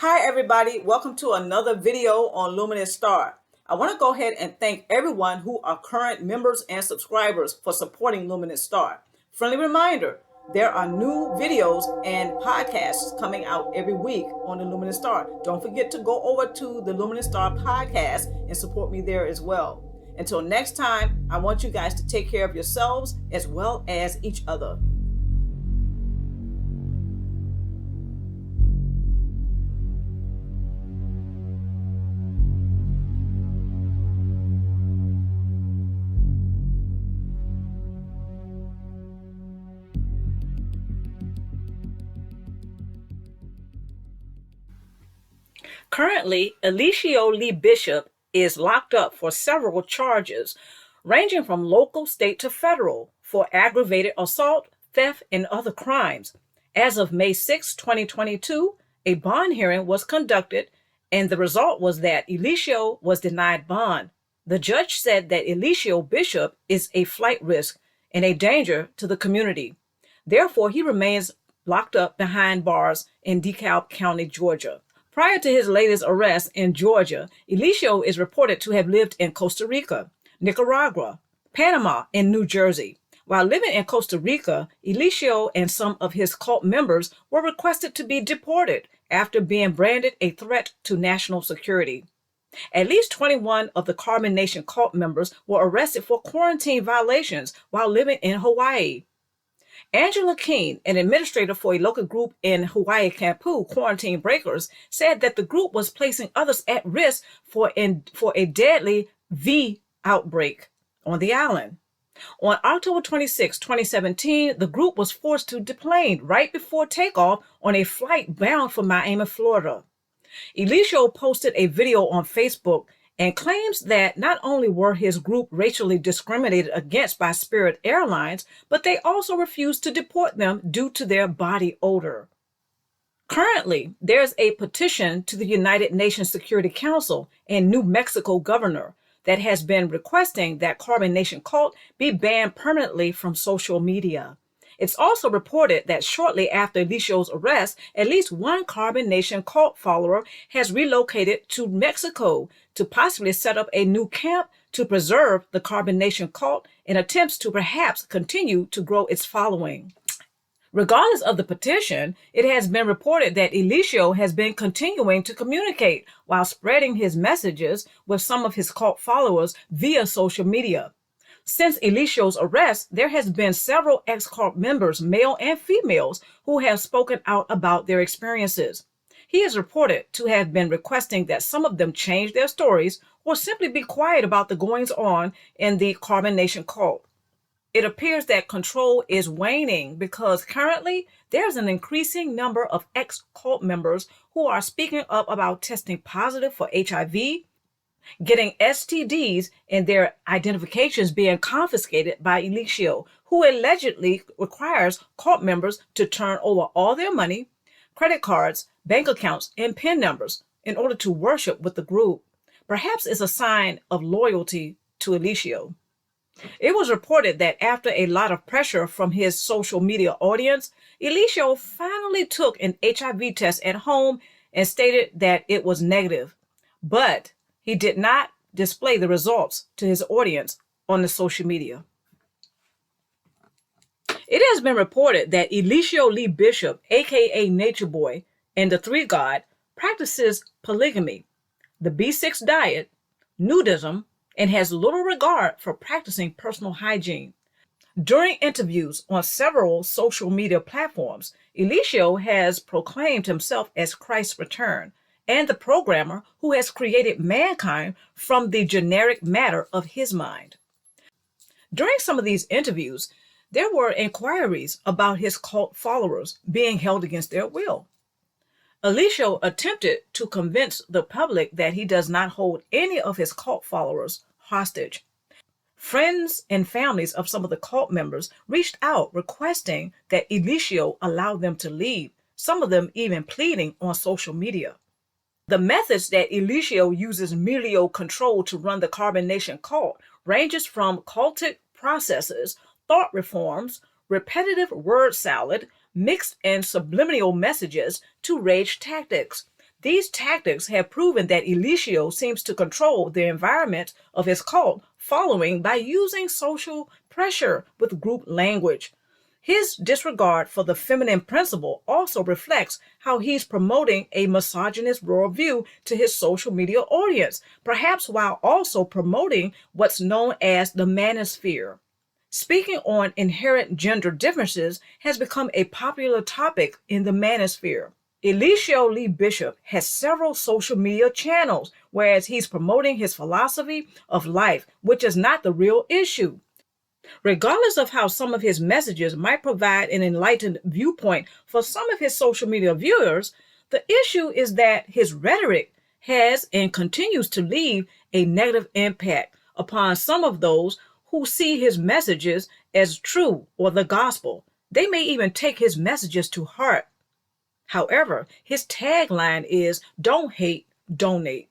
Hi everybody, welcome to another video on Luminous Star. I want to go ahead and thank everyone who are current members and subscribers for supporting Luminous Star. Friendly reminder, there are new videos and podcasts coming out every week on the Luminous Star. Don't forget to go over to the Luminous Star podcast and support me there as well. Until next time, I want you guys to take care of yourselves as well as each other. Currently, Eligio Lee Bishop is locked up for several charges, ranging from local, state, to federal, for aggravated assault, theft, and other crimes. As of May 6, 2022, a bond hearing was conducted, and the result was that Eligio was denied bond. The judge said that Eligio Bishop is a flight risk and a danger to the community. Therefore, he remains locked up behind bars in DeKalb County, Georgia. Prior to his latest arrest in Georgia, Eligio is reported to have lived in Costa Rica, Nicaragua, Panama, and New Jersey. While living in Costa Rica, Eligio and some of his cult members were requested to be deported after being branded a threat to national security. At least 21 of the Carbon Nation cult members were arrested for quarantine violations while living in Hawaii. Angela Keene, an administrator for a local group in Hawaii, Kampu, Quarantine Breakers, said that the group was placing others at risk for a deadly V outbreak on the island. On October 26, 2017, the group was forced to deplane right before takeoff on a flight bound for Miami, Florida. Eligio posted a video on Facebook and claims that not only were his group racially discriminated against by Spirit Airlines, but they also refused to deport them due to their body odor. Currently, there's a petition to the United Nations Security Council and New Mexico governor that has been requesting that Carbon Nation cult be banned permanently from social media. It's also reported that shortly after Eligio's arrest, at least one Carbon Nation cult follower has relocated to Mexico to possibly set up a new camp to preserve the Carbon Nation cult in attempts to perhaps continue to grow its following. Regardless of the petition, it has been reported that Eligio has been continuing to communicate while spreading his messages with some of his cult followers via social media. Since Eligio's arrest, there has been several ex-cult members, male and females, who have spoken out about their experiences. He is reported to have been requesting that some of them change their stories or simply be quiet about the goings-on in the Carbon Nation cult. It appears that control is waning because currently there's an increasing number of ex-cult members who are speaking up about testing positive for HIV, getting STDs, and their identifications being confiscated by Eligio, who allegedly requires cult members to turn over all their money, credit cards, bank accounts, and PIN numbers in order to worship with the group. Perhaps it's a sign of loyalty to Eligio. It was reported that after a lot of pressure from his social media audience, Eligio finally took an HIV test at home and stated that it was negative. But he did not display the results to his audience on the social media. It has been reported that Eligio Lee Bishop, a.k.a. Nature Boy, and Th33 God practices polygamy, the B6 diet, nudism, and has little regard for practicing personal hygiene. During interviews on several social media platforms, Eligio has proclaimed himself as Christ's return and the programmer who has created mankind from the generic matter of his mind. During some of these interviews, there were inquiries about his cult followers being held against their will. Eligio attempted to convince the public that he does not hold any of his cult followers hostage. Friends and families of some of the cult members reached out requesting that Eligio allow them to leave, some of them even pleading on social media. The methods that Eligio uses media control to run the Carbon Nation cult ranges from cultic processes, thought reforms, repetitive word salad, mixed and subliminal messages to rage tactics. These tactics have proven that Eligio seems to control the environment of his cult following by using social pressure with group language. His disregard for the feminine principle also reflects how he's promoting a misogynist worldview to his social media audience, perhaps while also promoting what's known as the manosphere. Speaking on inherent gender differences has become a popular topic in the manosphere. Eligio Lee Bishop has several social media channels, whereas he's promoting his philosophy of life, which is not the real issue. Regardless of how some of his messages might provide an enlightened viewpoint for some of his social media viewers, the issue is that his rhetoric has and continues to leave a negative impact upon some of those who see his messages as true or the gospel. They may even take his messages to heart. However, his tagline is "Don't hate, donate."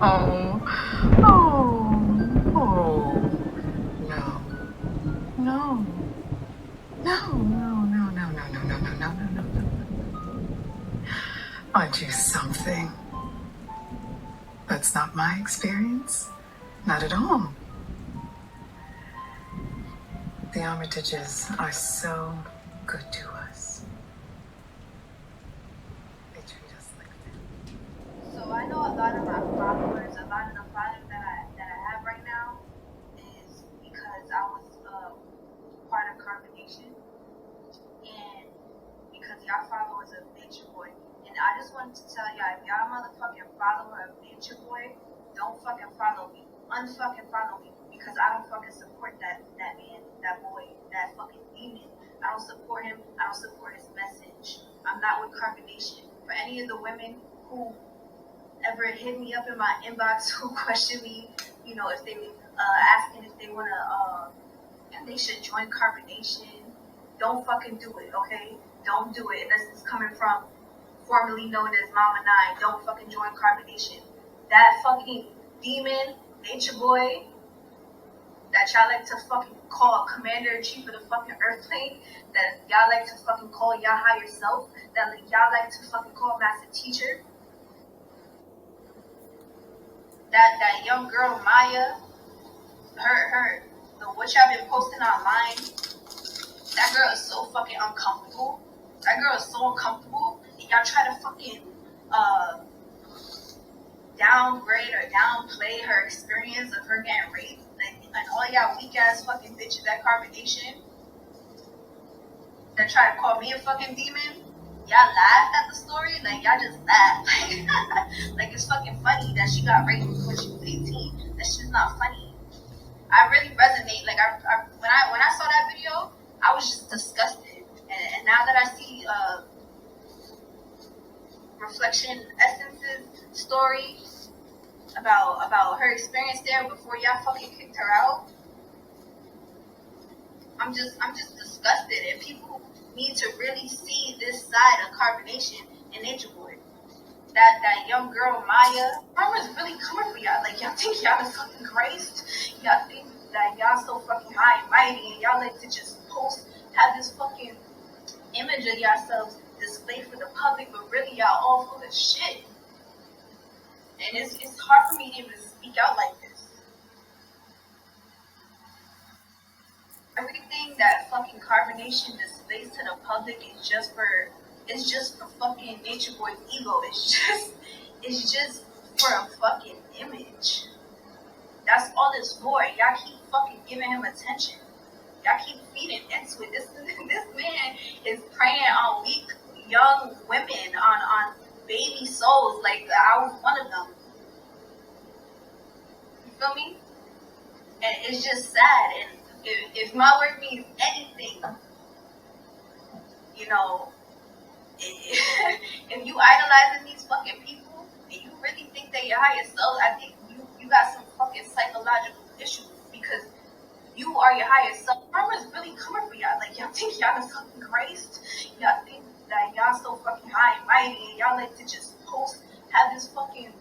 Oh, oh, oh, no, no, no, no, no, no, no, no, no, no, no, no, no. Aren't you something? That's not my experience. Not at all. The Armitages are so good to us. They treat us like family. So I know a lot of my followers, a lot of the followers that I have right now is because I was part of Carbonation, and because y'all followers of Nature Boy. And I just wanted to tell y'all, if y'all motherfucking follower of Nature Boy, don't fucking follow me. Unfucking follow me. Because I don't fucking support that man, that boy, that fucking demon. I don't support him. I don't support his message. I'm not with Carbonation. For any of the women who ever hit me up in my inbox who question me, if they asking if they wanna and they should join Carbonation, don't fucking do it, okay? Don't do it unless it's coming from formerly known as Mama Nine. Don't fucking join Carbonation. That fucking demon, Nature Boy, that y'all like to fucking call Commander-in-Chief of the fucking Earth Plane, that y'all like to fucking call y'all higher self, that y'all like to fucking call Master Teacher, that young girl Maya, what y'all been posting online, that girl is so fucking uncomfortable. That girl is so uncomfortable, and y'all try to fucking downgrade or downplay her experience of her getting raped. And all y'all weak ass fucking bitches at Carbonation that try to call me a fucking demon, y'all laugh at the story, y'all just laugh. Like it's fucking funny that she got raped when she was 18. That shit's not funny. I really resonate. When I saw that video, I was just disgusted. And now that I see Reflection Essence's story about her experience there before y'all fucking kicked her out, I'm just disgusted. And people need to really see this side of Carbonation and Nature Boy. That young girl Maya, karma's really coming for y'all. Y'all think y'all the fucking graced? Y'all think that y'all so fucking high and mighty, and y'all like to just have this fucking image of yourselves displayed for the public, but really y'all all full of shit. And it's hard for me to even speak out like this. Everything that fucking Carbonation displays to the public is just for fucking Nature Boy's ego. It's just for a fucking image. That's all it's for. Y'all keep fucking giving him attention. Y'all keep feeding into it. This man is preying on weak young women, on baby souls. I was one of them. You feel me? And it's just sad. And if my work means anything, if you idolizing these fucking people and you really think that you're higher self, I think you got some fucking psychological issues, because you are your higher self. Karma's really coming for y'all. Y'all think y'all the fucking graced? Y'all think that y'all so fucking high and mighty, and y'all like to just have this fucking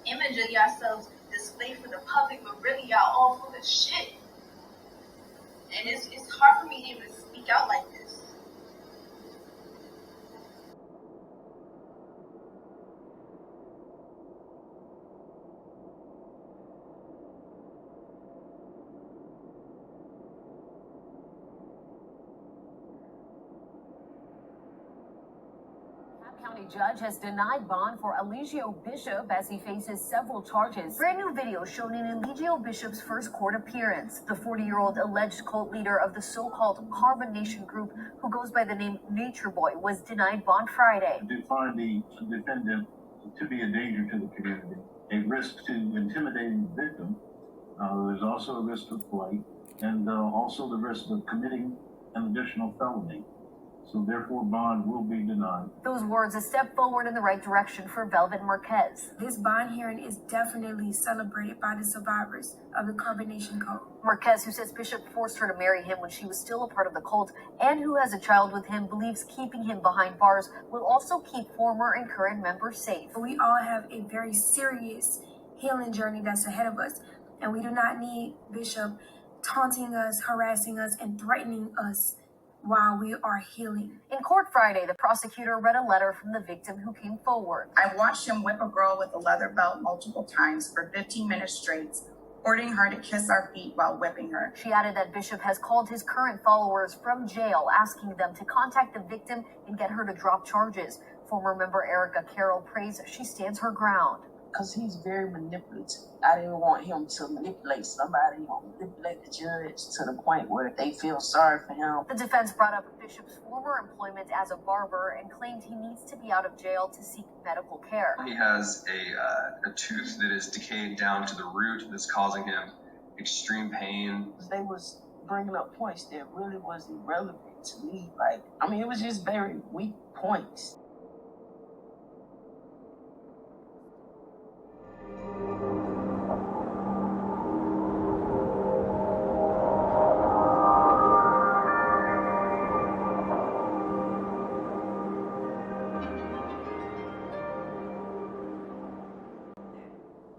image of yourselves displayed for the public, but really y'all all full of shit. And it's hard for me to even speak out like this. A judge has denied bond for Eligio Bishop as he faces several charges. Brand new video shown in Eligio Bishop's first court appearance. The 40-year-old alleged cult leader of the so-called Carbon Nation group, who goes by the name Nature Boy, was denied bond Friday. To find the defendant to be a danger to the community, a risk to intimidating the victim, there's also a risk of flight, and also the risk of committing an additional felony. So therefore, bond will be denied. Those words a step forward in the right direction for Velvet Marquez. This bond hearing is definitely celebrated by the survivors of the Carbon Nation cult. Marquez, who says Bishop forced her to marry him when she was still a part of the cult and who has a child with him, believes keeping him behind bars will also keep former and current members safe. We all have a very serious healing journey that's ahead of us, and we do not need Bishop taunting us, harassing us, and threatening us while we are healing. In court Friday, the prosecutor read a letter from the victim who came forward. I watched him whip a girl with a leather belt multiple times for 15 minutes straight, ordering her to kiss our feet while whipping her. She added that Bishop has called his current followers from jail, asking them to contact the victim and get her to drop charges. Former member Erica Carroll prays she stands her ground. Because he's very manipulative. I didn't want him to manipulate somebody or manipulate the judge to the point where they feel sorry for him. The defense brought up Bishop's former employment as a barber and claimed he needs to be out of jail to seek medical care. He has a tooth that is decayed down to the root that's causing him extreme pain. They was bringing up points that really wasn't relevant to me. It was just very weak points.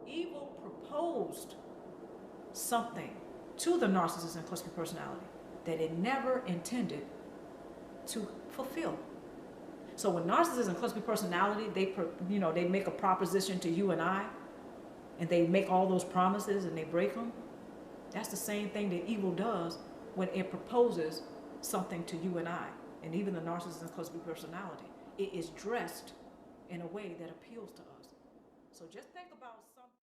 Evil proposed something to the narcissist and cluster personality that it never intended to fulfill. So when narcissist and cluster personality, they make a proposition to you and I, and they make all those promises and they break them. That's the same thing that evil does when it proposes something to you and I, and even the narcissist and cluster personality. It is dressed in a way that appeals to us. So just think